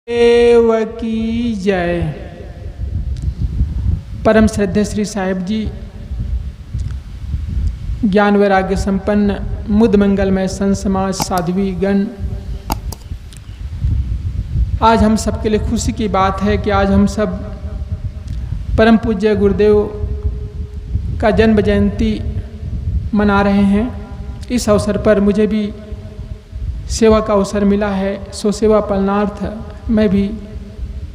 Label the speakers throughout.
Speaker 1: देव की जय। परम श्रद्धेय श्री साहिब जी, ज्ञान वैराग्य संपन्न मुद मंगलमय संत समाज साध्वी गण, आज हम सबके लिए खुशी की बात है कि आज हम सब परम पूज्य गुरुदेव का जन्म जयंती मना रहे हैं। इस अवसर पर मुझे भी सेवा का अवसर मिला है, सो सेवा पालनार्थ मैं भी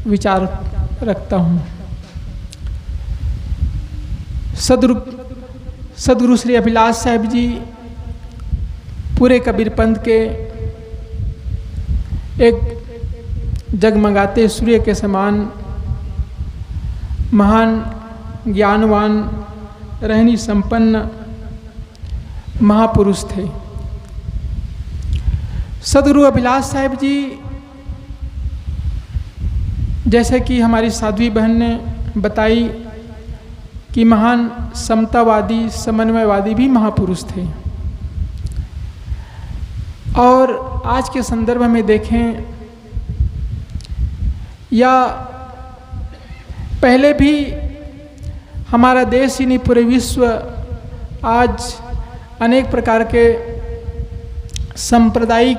Speaker 1: विचार रखता हूँ। सदगुरु श्री अभिलाष साहिब जी पूरे कबीर पंथ के एक जगमगाते सूर्य के समान महान ज्ञानवान रहनी संपन्न महापुरुष थे। सदगुरु अभिलाष साहिब जी, जैसे कि हमारी साध्वी बहन ने बताई कि महान समतावादी समन्वयवादी भी महापुरुष थे। और आज के संदर्भ में देखें या पहले भी हमारा देश ही नहीं पूरे विश्व आज अनेक प्रकार के सांप्रदायिक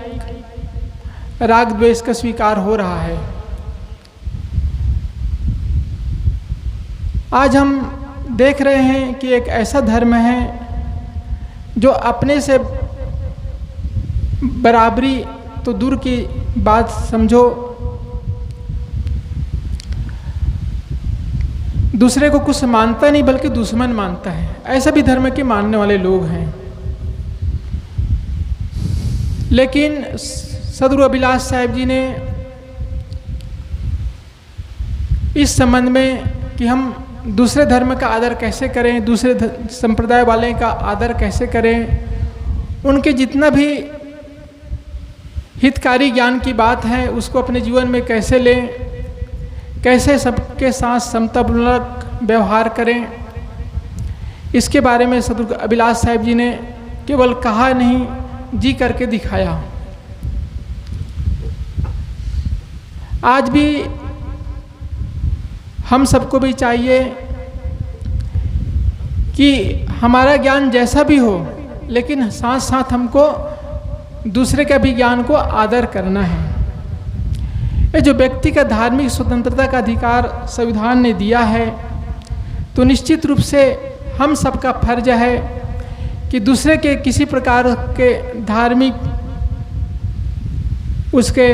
Speaker 1: राग द्वेष का स्वीकार हो रहा है। आज हम देख रहे हैं कि एक ऐसा धर्म है जो अपने से बराबरी तो दूर की बात समझो, दूसरे को कुछ मानता नहीं बल्कि दुश्मन मानता है। ऐसा भी धर्म के मानने वाले लोग हैं। लेकिन सदगुरु अभिलाष साहिब जी ने इस संबंध में कि हम दूसरे धर्म का आदर कैसे करें, दूसरे संप्रदाय वाले का आदर कैसे करें, उनके जितना भी हितकारी ज्ञान की बात है उसको अपने जीवन में कैसे लें, कैसे सबके साथ समतापूर्वक व्यवहार करें, इसके बारे में सदगुरु अभिलाष साहिब जी ने केवल कहा नहीं, जी करके दिखाया। आज भी हम सबको भी चाहिए कि हमारा ज्ञान जैसा भी हो, लेकिन साथ साथ हमको दूसरे के भी ज्ञान को आदर करना है। ये जो व्यक्ति का धार्मिक स्वतंत्रता का अधिकार संविधान ने दिया है, तो निश्चित रूप से हम सबका फर्ज है कि दूसरे के किसी प्रकार के धार्मिक उसके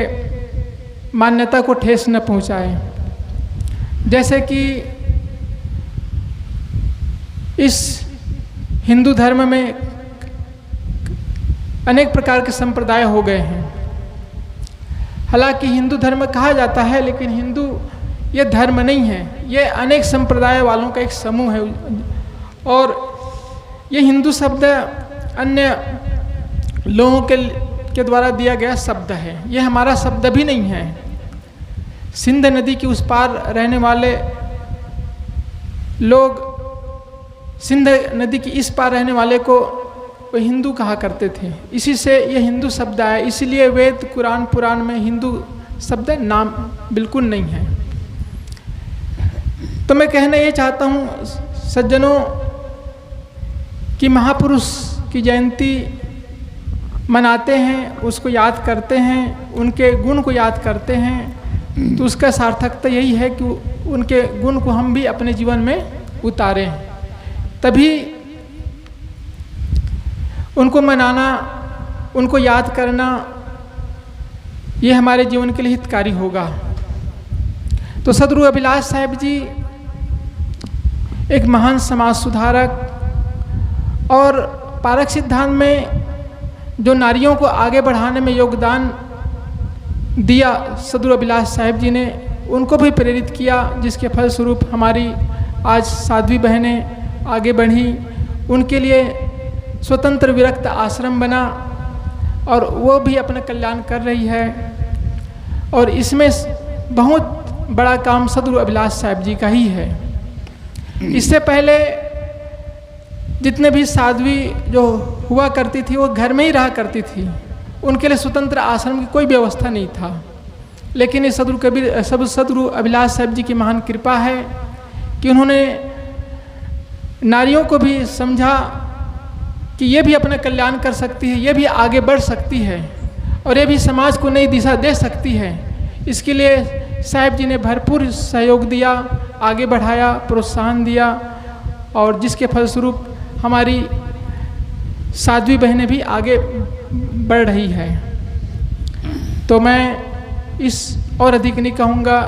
Speaker 1: मान्यता को ठेस न पहुंचाए। जैसे कि इस हिंदू धर्म में अनेक प्रकार के संप्रदाय हो गए हैं। हालांकि हिंदू धर्म कहा जाता है, लेकिन हिंदू ये धर्म नहीं है, ये अनेक संप्रदाय वालों का एक समूह है। और ये हिंदू शब्द अन्य लोगों के द्वारा दिया गया शब्द है, ये हमारा शब्द भी नहीं है। सिंध नदी के उस पार रहने वाले लोग सिंध नदी की इस पार रहने वाले को वो हिंदू कहा करते थे, इसी से ये हिंदू शब्द आया। इसीलिए वेद कुरान पुराण में हिंदू शब्द नाम बिल्कुल नहीं है। तो मैं कहना ये चाहता हूँ सज्जनों कि महापुरुष की जयंती मनाते हैं, उसको याद करते हैं, उनके गुण को याद करते हैं, तो उसका सार्थकता यही है कि उनके गुण को हम भी अपने जीवन में उतारें। तभी उनको मनाना, उनको याद करना, ये हमारे जीवन के लिए हितकारी होगा। तो सदगुरु अभिलाष साहिब जी एक महान समाज सुधारक और पारक सिद्धांत में जो नारियों को आगे बढ़ाने में योगदान दिया सदगुरु अभिलाष साहिब जी ने, उनको भी प्रेरित किया, जिसके फलस्वरूप हमारी आज साध्वी बहनें आगे बढ़ी। उनके लिए स्वतंत्र विरक्त आश्रम बना और वो भी अपना कल्याण कर रही है। और इसमें बहुत बड़ा काम सदगुरु अभिलाष साहिब जी का ही है। इससे पहले जितने भी साध्वी जो हुआ करती थी वो घर में ही रहा करती थी, उनके लिए स्वतंत्र आश्रम की कोई व्यवस्था नहीं था। लेकिन इस सदगुरु अभिलाष साहब जी की महान कृपा है कि उन्होंने नारियों को भी समझा कि ये भी अपना कल्याण कर सकती है, ये भी आगे बढ़ सकती है और ये भी समाज को नई दिशा दे सकती है। इसके लिए साहब जी ने भरपूर सहयोग दिया, आगे बढ़ाया, प्रोत्साहन दिया और जिसके फलस्वरूप हमारी साध्वी बहनें भी आगे बढ़ रही है। तो मैं इस और अधिक नहीं कहूँगा।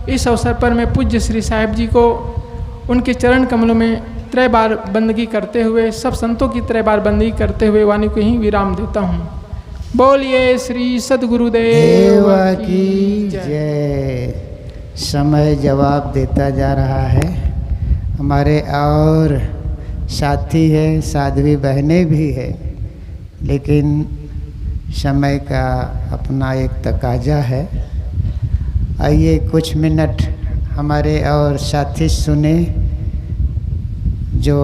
Speaker 1: इस अवसर पर मैं पूज्य श्री साहब जी को उनके चरण कमलों में 3 बार बंदगी करते हुए, सब संतों की 3 बार बंदगी करते हुए वाणी को ही विराम देता हूँ। बोलिए श्री सद्गुरुदेव की
Speaker 2: जय। समय जवाब देता जा रहा है। हमारे और साथी है, साध्वी बहनें भी है, लेकिन समय का अपना एक तकाजा है। आइए कुछ मिनट हमारे और साथी सुने जो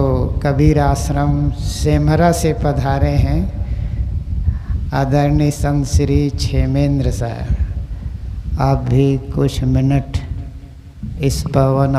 Speaker 2: कबीर आश्रम सेमरा से पधारे हैं, आदरणीय संत श्री क्षेमेंद्र साहब। आप भी कुछ मिनट इस पावन